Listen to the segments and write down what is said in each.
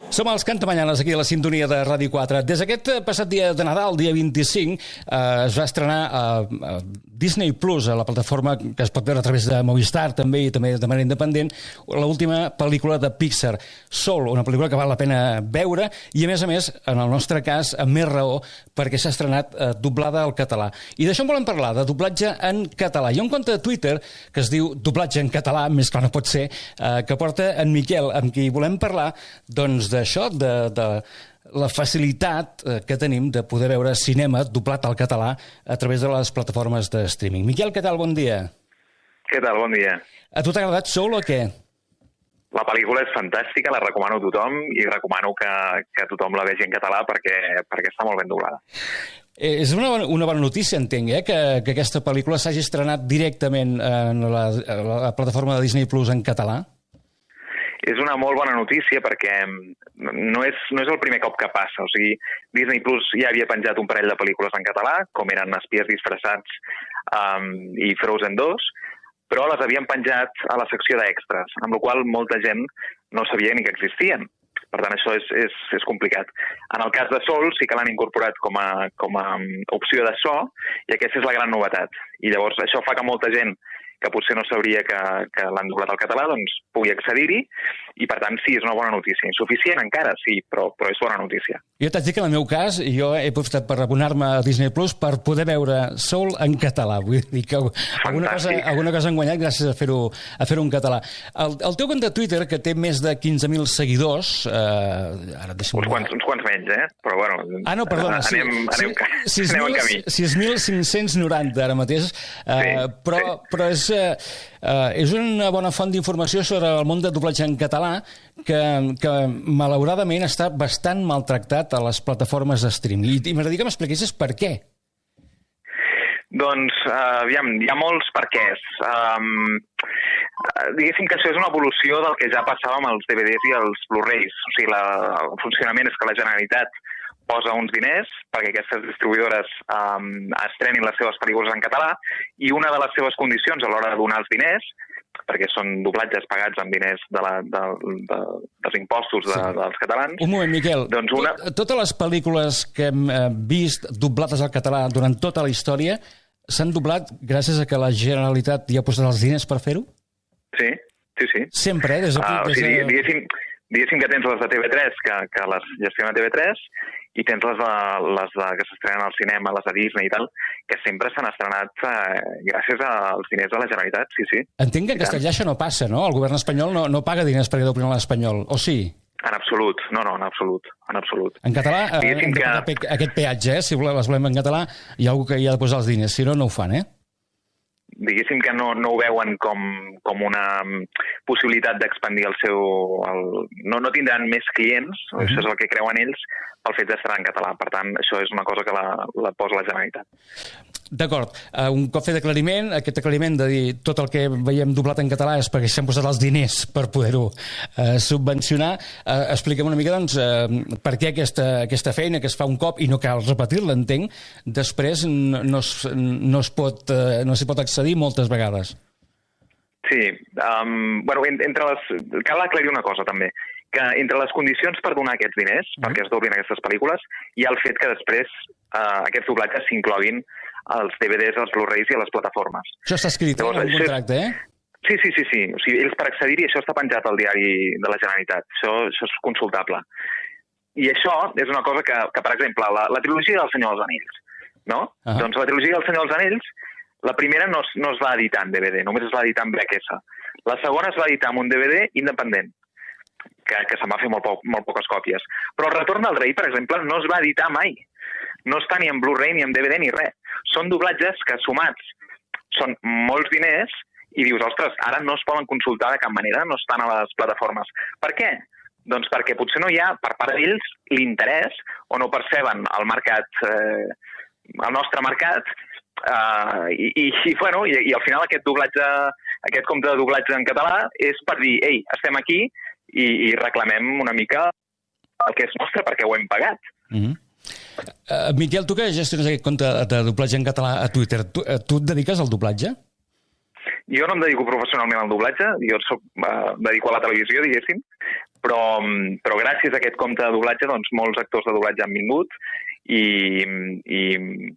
Som els Cantamanyanes aquí a la sintonia de Ràdio 4. Des d'aquest passat dia de Nadal, dia 25, es va estrenar a Disney Plus, a la plataforma que es pot veure a través de Movistar també i també de manera independent, l'última pel·lícula de Pixar, Soul, una pel·lícula que val la pena veure i, a més, en el nostre cas, amb més raó, perquè s'ha estrenat doblada al català. I d'això en volem parlar, de doblatge en català. Hi ha un compte de Twitter que es diu Doblatge en català, més clar no pot ser, que porta en Miquel, amb qui volem parlar, doncs, d'això, de la facilitat que tenim de poder veure cinema doblat al català a través de les plataformes de streaming. Miquel, què tal? Bon dia. Què tal? Bon dia. A tu t'ha agradat Soul o què? La pel·lícula és fantàstica, la recomano a tothom i recomano que tothom la vegi en català perquè està molt ben doblada. És una bona notícia, entenc, que aquesta pel·lícula s'hagi estrenat directament en la plataforma de Disney Plus en català? És una molt bona notícia perquè no és el primer cop que passa. O sigui, Disney Plus ja havia penjat un parell de pel·lícules en català, com eren Espies disfressats i Frozen 2, però les havien penjat a la secció d'extras, amb la qual molta gent no sabia ni que existien. Per tant, això és complicat. En el cas de Soul sí que l'han incorporat com a opció de so i aquesta és la gran novetat. I llavors això fa que molta gent que potser no sabria que l'han doblat al català, doncs pugui accedir-hi i, per tant, sí, és una bona notícia. Insuficient encara, sí, però és bona notícia. Jo t'haig de dir que en el meu cas, jo he aprofitat per abonar-me a Disney Plus per poder veure Soul en català. Vull dir que alguna cosa han guanyat gràcies a fer-ho en català. El teu compte de Twitter, que té més de 15.000 seguidors... Uns quants menys, però bueno... Ah, no, perdona. Anem en camí. 6.590 ara mateix, però és una bona font d'informació sobre el món de doblatge en català que malauradament està bastant maltractat a les plataformes de streaming. I m'agradaria que m'expliquessis per què. Doncs, aviam, hi ha molts perquès. Diguéssim que això és una evolució del que ja passava amb els DVDs i els Blu-rays. O sigui, el funcionament és que la Generalitat posa uns diners perquè aquestes distribuïdores estrenin les seves pel·lícules en català i una de les seves condicions a l'hora de donar els diners, perquè són doblatges pagats amb diners dels impostos dels catalans... Un moment, Miquel. Totes les pel·lícules que hem vist doblades al català durant tota la història s'han doblat gràcies a que la Generalitat hi ha posat els diners per fer-ho? Sí. Sempre, Diguéssim que tens les de TV3, que les gestiona TV3, i tens les que s'estrenen al cinema, les de Disney i tal, que sempre s'han estrenat gràcies als diners de la Generalitat, sí. Entenc que en castellà això no passa, no? El govern espanyol no paga diners perquè doblin a l'espanyol, o sí? En absolut, no, en absolut. En català, hem de pagar aquest peatge, si les volem en català, hi ha algú que hi ha de posar els diners, si no ho fan, Diguéssim que no ho veuen com una possibilitat d'expandir el seu... No tindran més clients, això és el que creuen ells, pel fet d'estar en català. Per tant, això és una cosa que la posa la Generalitat. D'acord. Un cop fet aclariment, aquest aclariment de dir tot el que veiem doblat en català és perquè s'han posat els diners per poder-ho subvencionar. Expliquem una mica, doncs, per què aquesta feina que es fa un cop i no cal repetir-la, entenc, després no s'hi pot accedir moltes vegades. Sí. Cal aclarir una cosa, també, que entre les condicions per donar aquests diners, perquè es doblin aquestes pel·lícules, hi ha el fet que després aquests doblatges s'incloguin als DVDs, als Blu-rays i a les plataformes. Això està escrit en el contracte, Sí. O sigui, ells per accedir-hi, això està penjat al diari de la Generalitat. Això és consultable. I això és una cosa que per exemple, la trilogia del Senyor dels Anells, no? Doncs la trilogia del Senyor dels Anells, la primera no es va editar en DVD, només es va editar en VHS. La segona es va editar en un DVD independent, que se'n va fer molt poques còpies. Però el Retorn del Rei, per exemple, no es va editar mai. No està ni en Blu-ray, ni en DVD, ni res. Són doblatges que, sumats, són molts diners i dius, ostres, ara no es poden consultar de cap manera, no estan a les plataformes. Per què? Doncs perquè potser no hi ha, per part d'ells, l'interès o no perceben el mercat, el nostre mercat, i al final aquest compte de doblatge en català és per dir, ei, estem aquí i reclamem una mica el que és nostre perquè ho hem pagat. Miquel, tu que gestiones aquest compte de doblatge en català a Twitter, tu et dediques al doblatge? Jo no em dedico professionalment al doblatge, jo dedico a la televisió, diguéssim, però gràcies a aquest compte de doblatge, doncs molts actors de doblatge han vingut i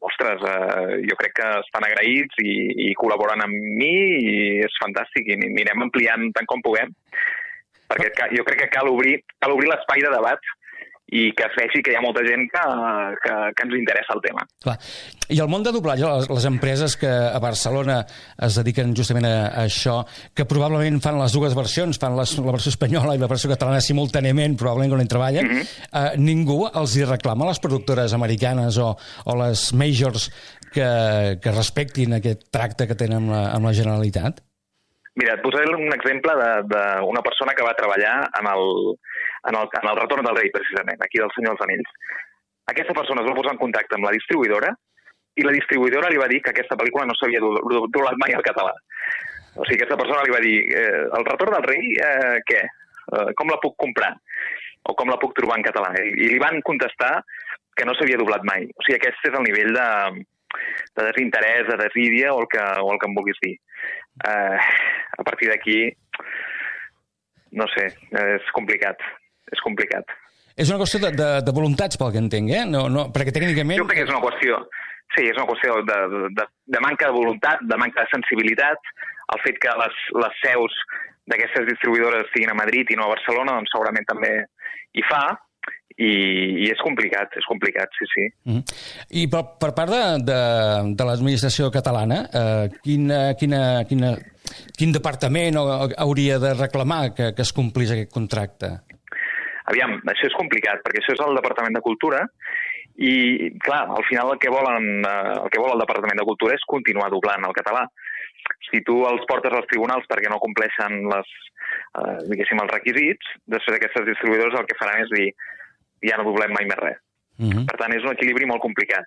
ostres, jo crec que estan agraïts i col·laboren amb mi i és fantàstic i anirem ampliant tant com puguem, perquè jo crec que cal obrir l'espai de debat i que es vegi que hi ha molta gent que ens interessa el tema. Clar. I el món de doblatge, les empreses que a Barcelona es dediquen justament a això, que probablement fan les dues versions, fan la versió espanyola i la versió catalana simultàniament, probablement quan hi treballen, ningú els hi reclama a les productores americanes o les majors que respectin aquest tracte que tenen amb la Generalitat? Mira, et posaré un exemple d'una persona que va treballar en el Retorn del Rei, precisament, aquí del Senyor dels Anells. Aquesta persona es va posar en contacte amb la distribuïdora i la distribuïdora li va dir que aquesta pel·lícula no s'havia doblat mai al català. O sigui, aquesta persona li va dir el Retorn del Rei, què? Com la puc comprar? O com la puc trobar en català? I li van contestar que no s'havia doblat mai. O sigui, aquest és el nivell de desinterès, de desídia o el que em vulguis dir. A partir d'aquí, no sé, és complicat. És una qüestió de voluntats, pel que entenc, No, perquè tècnicament... Jo crec que és una qüestió de manca de voluntat, de manca de sensibilitat. El fet que les seus d'aquestes distribuïdores estiguin a Madrid i no a Barcelona, doncs segurament també hi fa. I és complicat, sí. I per part de l'administració catalana, quin departament hauria de reclamar que es complís aquest contracte? Aviam, això és complicat, perquè això és el Departament de Cultura i, clar, al final el que vol el Departament de Cultura és continuar doblant el català. Si tu els portes als tribunals perquè no compleixen els requisits, després aquestes distribuïdores el que faran és dir ja no doblem mai més res. Per tant, és un equilibri molt complicat.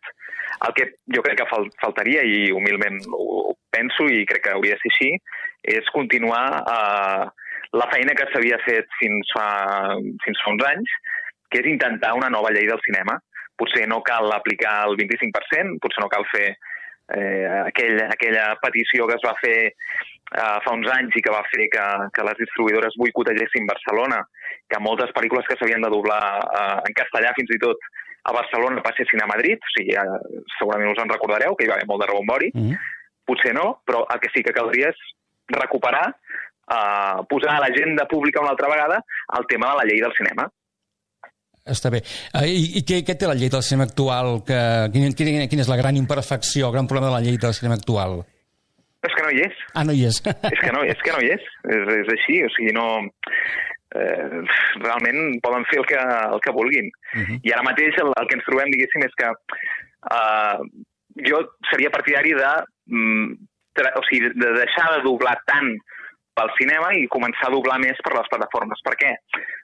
El que jo crec que faltaria, i humilment ho penso i crec que hauria de ser així, és continuar la feina que s'havia fet fins fa uns anys, que és intentar una nova llei del cinema. Potser no cal aplicar el 25%, potser no cal fer aquella petició que es va fer fa uns anys i que va fer que les distribuïdores boicotegessin Barcelona, que moltes pel·lícules que s'havien de doblar en castellà fins i tot a Barcelona passessin a Madrid, o sigui, segurament us en recordareu, que hi va haver molt de rebombori. Potser no, però el que sí que caldria és recuperar, posar a l'agenda pública una altra vegada el tema de la llei del cinema. Està bé. I què té la llei del cinema actual? Quina és la gran imperfecció, el gran problema de la llei del cinema actual? És que no hi és. Ah, no hi és. És que no hi és. És així, o sigui, no... realment poden fer el que vulguin. I ara mateix el que ens trobem, diguéssim, és que jo seria partidari de deixar de doblar tant pel cinema i començar a doblar més per les plataformes. Per què?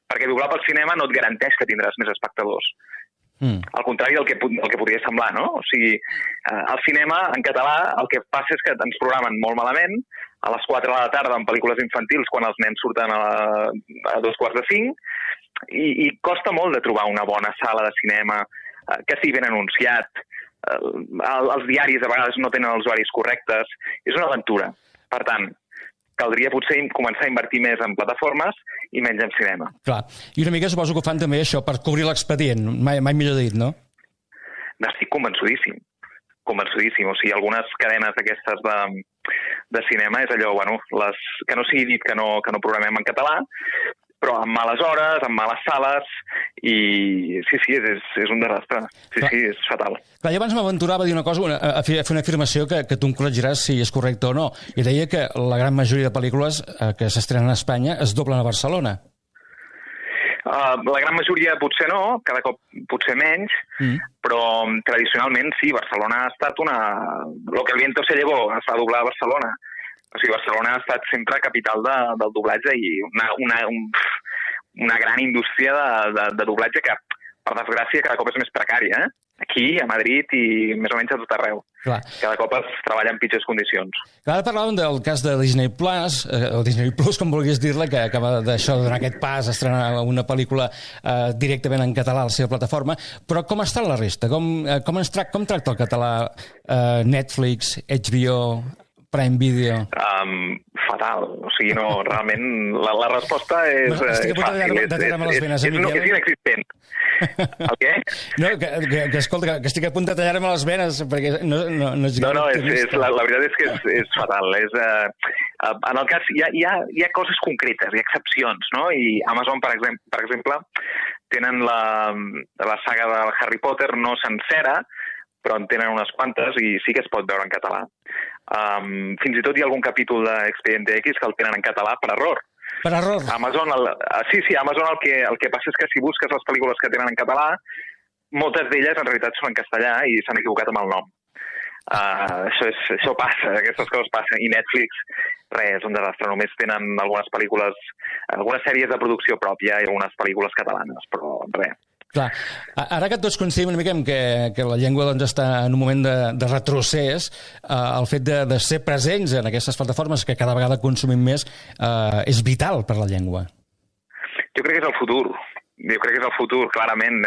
Perquè doblar pel cinema no et garanteix que tindràs més espectadors. Al contrari del que podria semblar, no? O sigui, al cinema, en català, el que passa és que ens programen molt malament a les 4 de la tarda en pel·lícules infantils quan els nens surten a 4:45 i costa molt de trobar una bona sala de cinema que estigui ben anunciat. Els diaris a vegades no tenen els horaris correctes. És una aventura. Per tant, caldria potser començar a invertir més en plataformes i menys en cinema. Clar. I una mica suposo que ho fan també això per cobrir l'expedient, mai millor dit, no? Estic convençudíssim. O sigui, algunes cadenes d'aquestes de cinema és allò, que no sigui dit que no programem en català, però amb males hores, amb males sales, i sí, és un desastre. Sí, és fatal. Clar, jo abans m'aventurava a dir una cosa, a fer una afirmació que tu em corregiràs si és correcte o no. I deia que la gran majoria de pel·lícules que s'estrenen a Espanya es doblen a Barcelona. La gran majoria potser no, cada cop potser menys, però tradicionalment sí, Barcelona ha estat Lo que el viento se llevó es va doblar a Barcelona. O sigui, Barcelona ha estat sempre capital del doblatge i una gran indústria de doblatge que, per desgràcia, cada cop és més precària, Aquí, a Madrid i més o menys a tot arreu. Clar. Cada cop es treballa en pitjors condicions. Ara parlàvem del cas de Disney Plus, o Disney Plus, com vulguis dir-la, que acaba d'això de donar aquest pas a estrenar una pel·lícula directament en català a la seva plataforma, però com està la resta? Com tracta el català Netflix, HBO, Prime Video? Fatal. O sigui, no, realment la resposta és estic a punt de tallar-me les venes, Miquel. És inexistent. El què? No, que escolta, que estic a punt de tallar-me les venes, perquè no és... No, la veritat és que és fatal. En el cas, hi ha coses concretes, hi ha excepcions, no? I Amazon, per exemple, tenen la saga de Harry Potter no sencera, però en tenen unes quantes i sí que es pot veure en català. Fins i tot hi ha algun capítol d'Expediente X que el tenen en català per error. Per error? Amazon, Amazon el que passa és que si busques les pel·lícules que tenen en català, moltes d'elles en realitat són en castellà i s'han equivocat amb el nom. Això passa, aquestes coses passen. I Netflix, res, és un desastre. Només tenen algunes pel·lícules, algunes sèries de producció pròpia i algunes pel·lícules catalanes, però res. Clar, ara que tots coincidim una mica que la llengua doncs, està en un moment de retrocés, el fet de ser presents en aquestes plataformes que cada vegada consumim més és vital per la llengua. Jo crec que és el futur. Clarament.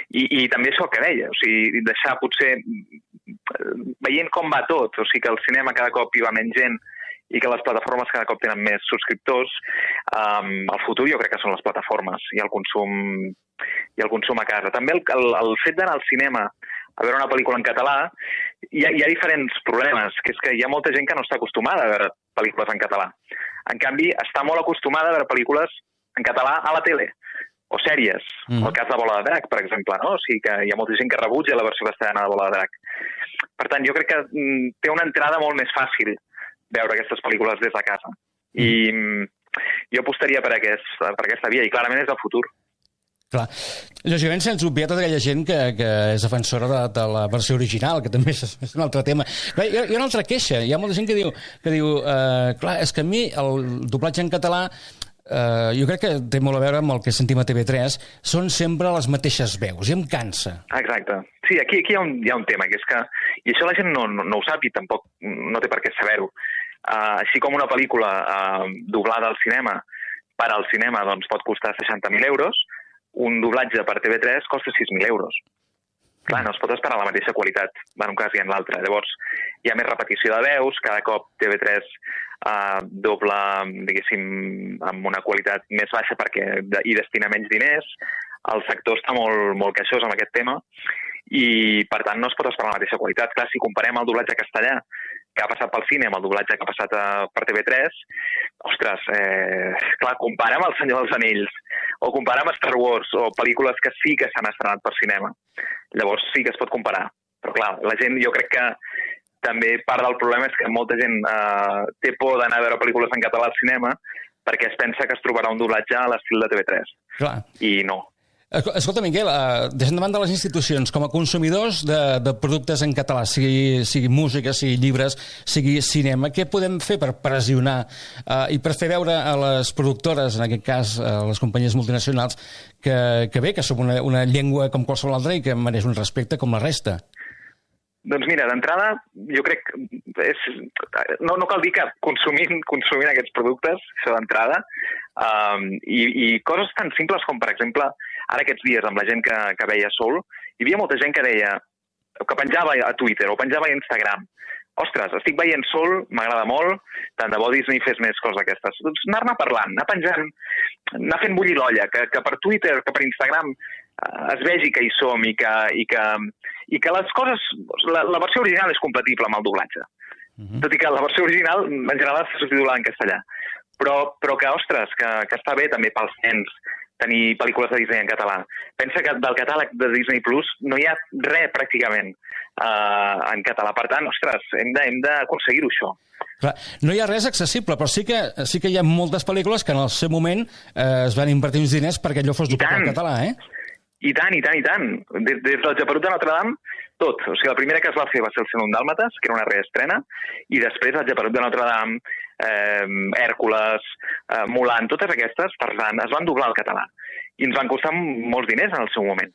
I també això que deia, o sigui, deixar potser, veient com va tot, o sigui que al cinema cada cop hi va menys gent i que les plataformes cada cop tenen més subscriptors, el futur jo crec que són les plataformes i el consum a casa. També el fet d'anar al cinema a veure una pel·lícula en català, hi ha diferents problemes, que és que hi ha molta gent que no està acostumada a veure pel·lícules en català. En canvi, està molt acostumada a veure pel·lícules en català a la tele, o sèries. El cas de Bola de Drac, per exemple, no? O sigui que hi ha molta gent que rebutja la versió castellana de Bola de Drac. Per tant, jo crec que té una entrada molt més fàcil veure aquestes pel·lícules des de casa. I jo apostaria per aquesta via, i clarament és el futur. Clar. Lògicament, sense obviar tota aquella gent que és defensora de la versió original, que també és un altre tema. Hi ha una altra queixa. Hi ha molta gent que diu clar, és que a mi el doblatge en català jo crec que té molt a veure amb el que sentim a TV3, són sempre les mateixes veus, i em cansa. Exacte. Sí, aquí hi ha un tema, que és que, i això la gent no ho sap i tampoc no té per què saber-ho, així com una pel·lícula doblada al cinema, per al cinema doncs, pot costar 60.000 euros, un doblatge per TV3 costa 6.000 euros. Clar, no es pot esperar la mateixa qualitat en un cas i en l'altre. Llavors, hi ha més repetició de veus, cada cop TV3 dobla, diguéssim, amb una qualitat més baixa perquè hi destina menys diners. El sector està molt queixós amb aquest tema i, per tant, no es pot esperar la mateixa qualitat. Clar, si comparem el doblatge castellà que ha passat pel cine amb el doblatge que ha passat per TV3, ostres, clar, comparem El Senyor dels Anells o comparem Star Wars o pel·lícules que sí que s'han estrenat per cinema. Llavors sí que es pot comparar. Però clar, la gent, jo crec que també part del problema és que molta gent té por d'anar a veure pel·lícules en català al cinema perquè es pensa que es trobarà un doblatge a l'estil de TV3. Clar. I no. Escolta, Miquel, deixant de banda les institucions, com a consumidors de productes en català, sigui música, sigui llibres, sigui cinema, què podem fer per pressionar i per fer veure a les productores, en aquest cas a les companyies multinacionals, que bé, que som una llengua com qualsevol altra i que mereix un respecte com la resta? Doncs mira, d'entrada, jo crec que no cal dir que consumint aquests productes, això d'entrada, i coses tan simples com, per exemple, ara aquests dies amb la gent que veia Soul, hi havia molta gent que deia, que penjava a Twitter o penjava a Instagram, ostres, estic veient Soul, m'agrada molt, tant de bo Disney fes més coses d'aquestes. Doncs anar-ne parlant, anar penjant, anar fent bullir l'olla, que per Twitter, que per Instagram es vegi que hi som i que les coses... La versió original és compatible amb el doblatge. Tot i que la versió original, en general, està subtitulada en castellà. Però que, ostres, que està bé també pels nens tenir pel·lícules de Disney en català. Pensa que del catàleg de Disney Plus no hi ha res pràcticament en català. Per tant, ostres, hem d'aconseguir-ho, això. Clar, no hi ha res accessible, però sí que hi ha moltes pel·lícules que en el seu moment es van invertir uns diners perquè allò fos doblat en català, eh? I tant. Des del Geperut de Notre Dame, tot. O sigui, la primera que es va fer va ser el 101 Dàlmates, que era una reestrena, i després el Geperut de Notre Dame, Hèrcules, Mulan, totes aquestes, Tarzan, es van doblar al català. I ens van costar molts diners en el seu moment.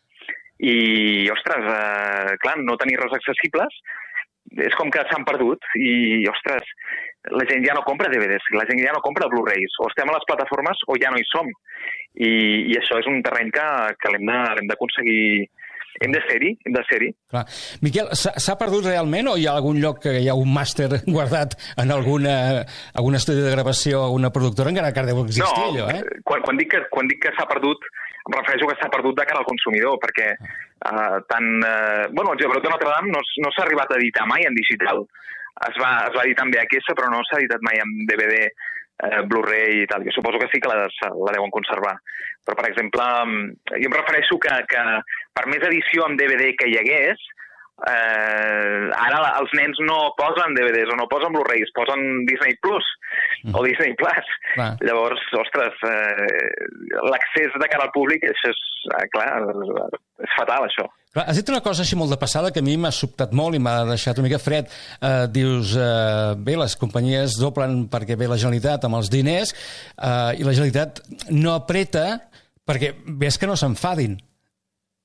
I, ostres, clar, no tenir res accessibles és com que s'han perdut i, ostres, la gent ja no compra DVDs, la gent ja no compra Blu-rays, o estem a les plataformes o ja no hi som. I això és un terreny que l'hem d'aconseguir Hem de ser-hi. Clar. Miquel, s'ha perdut realment o hi ha algun lloc que hi ha un màster guardat en algun estudi de gravació o alguna productora encara que deu existir allò, eh? Quan dic que s'ha perdut, em refereixo que s'ha perdut de cara al consumidor, perquè el Gebrot de Notre Dame no s'ha arribat a editar mai en digital. Es va editar en VHS, però no s'ha editat mai en DVD, Blu-ray i tal. Jo suposo que sí que la deuen conservar. Però, per exemple, jo em refereixo que per més edició en DVD que hi hagués, ara els nens no posen DVDs o no posen Blu-rays, posen Disney Plus o Disney Plus. Llavors, ostres, l'accés de cara al públic, això és fatal, això. Clar, has dit una cosa així molt de passada que a mi m'ha sobtat molt i m'ha deixat una mica fred. Dius, bé, les companyies doblen perquè ve la Generalitat amb els diners i la Generalitat no apreta perquè ves que no s'enfadin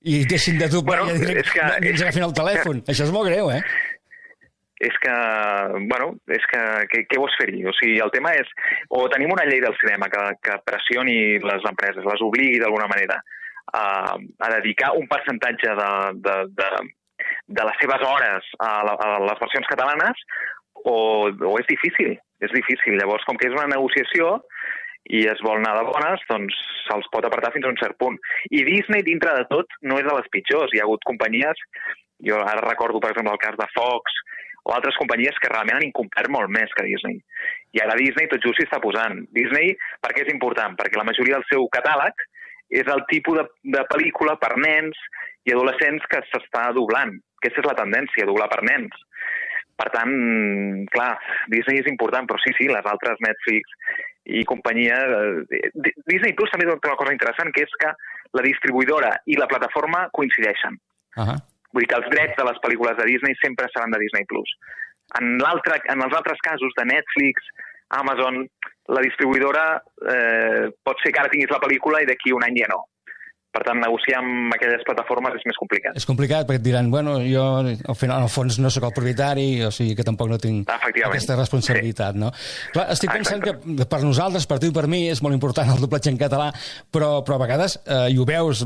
i deixin de doblar i ens agafin el telèfon. Això és molt greu, eh? És que què vols fer-hi? O sigui, el tema és, o tenim una llei del cinema que pressioni les empreses, les obligui d'alguna manera a dedicar un percentatge de les seves hores a les versions catalanes, o és difícil. Llavors, com que és una negociació i es vol anar de bones, doncs se'ls pot apretar fins a un cert punt. I Disney, dintre de tot, no és de les pitjors. Hi ha hagut companyies, jo ara recordo, per exemple, el cas de Fox, o altres companyies que realment han incomplert molt més que Disney. I ara Disney tot just s'hi està posant. Disney, per què és important? Perquè la majoria del seu catàleg és el tipus de pel·lícula per nens i adolescents que s'està doblant. Aquesta és la tendència, doblar per nens. Per tant, clar, Disney és important, però sí, les altres Netflix i companyia... Disney Plus també té una cosa interessant, que és que la distribuïdora i la plataforma coincideixen. Vull dir que els drets de les pel·lícules de Disney sempre seran de Disney Plus. En els altres casos de Netflix, Amazon, la distribuïdora pot ser que ara tinguis la pel·lícula i d'aquí un any ja no. Per tant, negociar amb aquelles plataformes és més complicat. És complicat perquè et diran, bueno, jo al final, al fons, no sóc el propietari, o sigui que tampoc no tinc aquesta responsabilitat, no? Clar, estic pensant que per nosaltres, per tu i per mi, és molt important el doblatge en català, però a vegades, i ho veus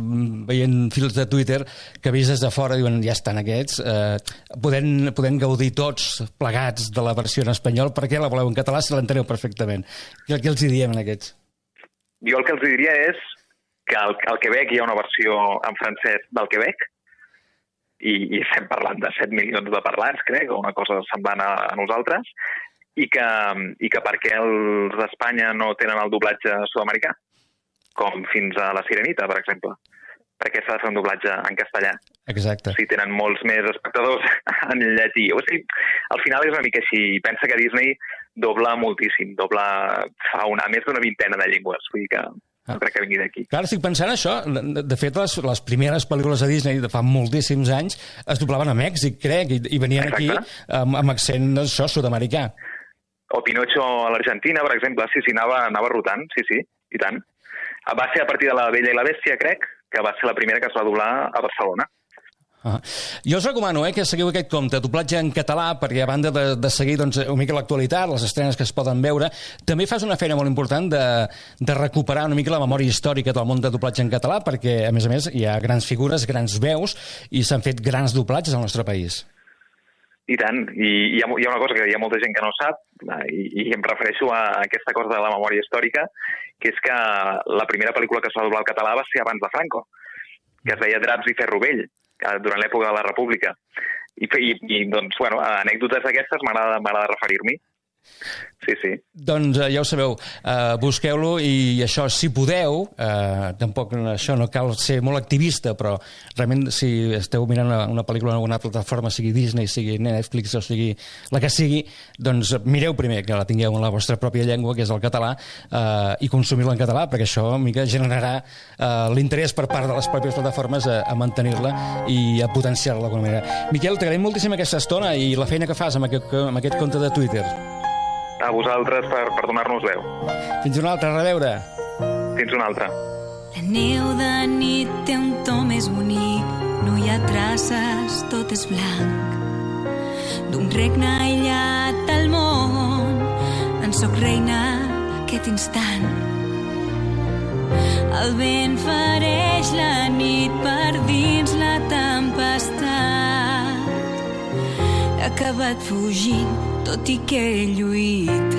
veient fils de Twitter, que veus des de fora, diuen, ja estan aquests, podem gaudir tots plegats de la versió en espanyol, per què la voleu en català si l'enteneu perfectament? Què els hi diem a aquests? Jo el que els diria és que al Quebec hi ha una versió en francès del Quebec i estem parlant de 7 milions de parlants, crec, o una cosa semblant a nosaltres, i que per què els d'Espanya no tenen el doblatge sud-americà, com fins a La Sirenita, per exemple. Perquè s'ha de fer un doblatge en castellà. Exacte. O sigui, tenen molts més espectadors en llatí. O sigui, al final és una mica així. Pensa que Disney dobla moltíssim, fa més d'una vintena de llengües. Vull dir que no crec que vingui d'aquí. Clar, estic pensant això. De fet, les primeres pel·lícules de Disney de fa moltíssims anys es doblaven a Mèxic, crec, i venien aquí amb accent sud-americà. O Pinocho a l'Argentina, per exemple. Sí, anava rotant, sí, i tant. Va ser a partir de La Bella i la Bèstia, crec, que va ser la primera que es va doblar a Barcelona. Jo us recomano que seguiu aquest compte, doblatge en català, perquè a banda de seguir una mica l'actualitat, les estrenes que es poden veure, també fas una feina molt important de recuperar una mica la memòria històrica del món de doblatge en català, perquè, a més, hi ha grans figures, grans veus, i s'han fet grans doblatges al nostre país. I tant, i hi ha una cosa que hi ha molta gent que no sap, i em refereixo a aquesta cosa de la memòria històrica, que és que la primera pel·lícula que es va doblar al català va ser abans de Franco, que es deia Draps i Ferro Vell, durant l'època de la República. I doncs, anècdotes d'aquestes m'agrada referir-m'hi. Sí. Doncs ja ho sabeu, busqueu-lo i això, si podeu, tampoc això no cal ser molt activista, però realment si esteu mirant una pel·lícula en alguna plataforma, sigui Disney, sigui Netflix o sigui la que sigui, doncs mireu primer que la tingueu en la vostra pròpia llengua, que és el català, i consumir-la en català, perquè això mica generarà l'interès per part de les pròpies plataformes a mantenir-la i a potenciar-la d'alguna manera. Miquel, t'agraïm moltíssim aquesta estona i la feina que fas amb aquest compte de Twitter. A vosaltres per donar-nos veu. Fins una altra, a reveure. Fins una altra. La neu de nit té un to més bonic, no hi ha traces, tot és blanc. D'un regne aïllat al món, en soc reina aquest instant. El vent fereix la nit per dins la tempesta. acabat fugint, tot i que he lluitat.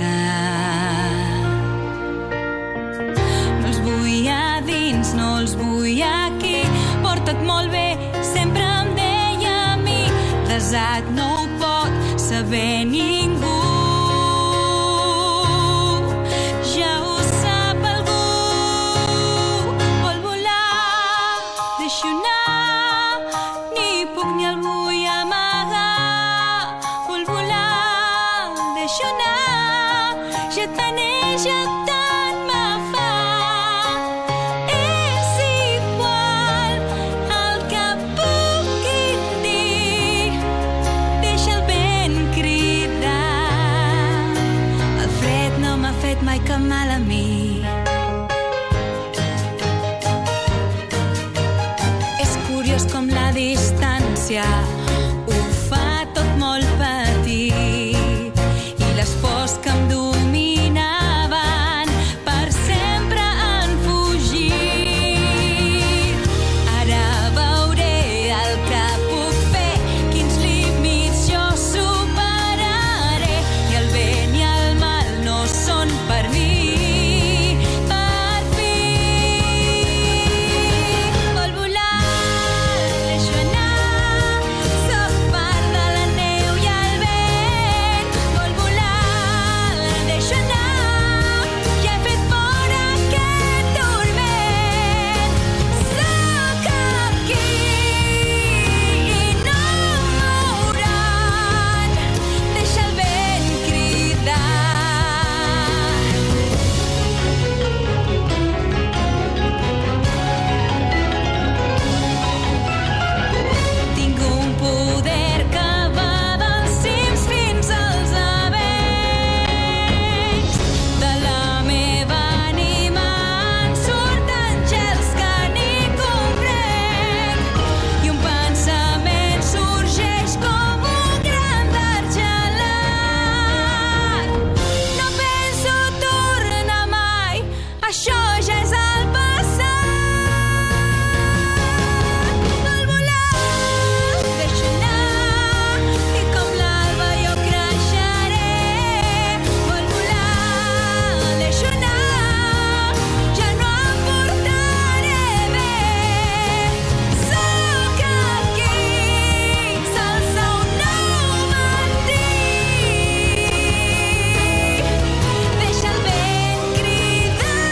No els vull a dins, no els vull aquí, porta't molt bé, sempre em deia a mi, desat no ho pot saber ningú. Ja ho sap algú, vol volar, deixo anar, ni puc ni el vull amagar. Vol volar, deixo anar, ja tant és, ja tant me fa. És igual el que puguin dir, deixa el vent cridar. El fred no m'ha fet mai cap mal a mi. És curiós com la distància ho fa tot molt petit, i les pors que em dominaven per sempre han fugit. Ara veuré el que puc fer, quins límits jo superaré, i el vent i el mal no són per mi. Per fi vol volar, deixo anar, soc part de la neu i el vent. Vol volar, deixo anar, ja he fet fora aquest turment. Soc aquí i no em mouran, deixa el vent cridar. Tinc un poder que va dels cims fins als avencs. De la meva ànima en surten gels que ni comprenc, i un pensament sorgeix com un gran dard gelat. No penso tornar mai, això ja és el passat. Vol volar, deixo anar, i com l'alba jo creixeré. Vol volar, deixo anar, ja no em portaré bé. Soc aquí, s'alça un nou matí, deixa el vent cridar.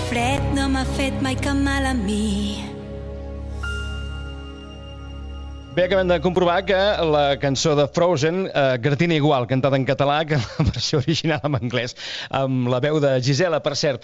Fred no m'ha fet mai cap mal a mi. Bé, acabem de comprovar que la cançó de Frozen gratina igual, cantada en català, que la versió original en anglès, amb la veu de Gisela, per cert.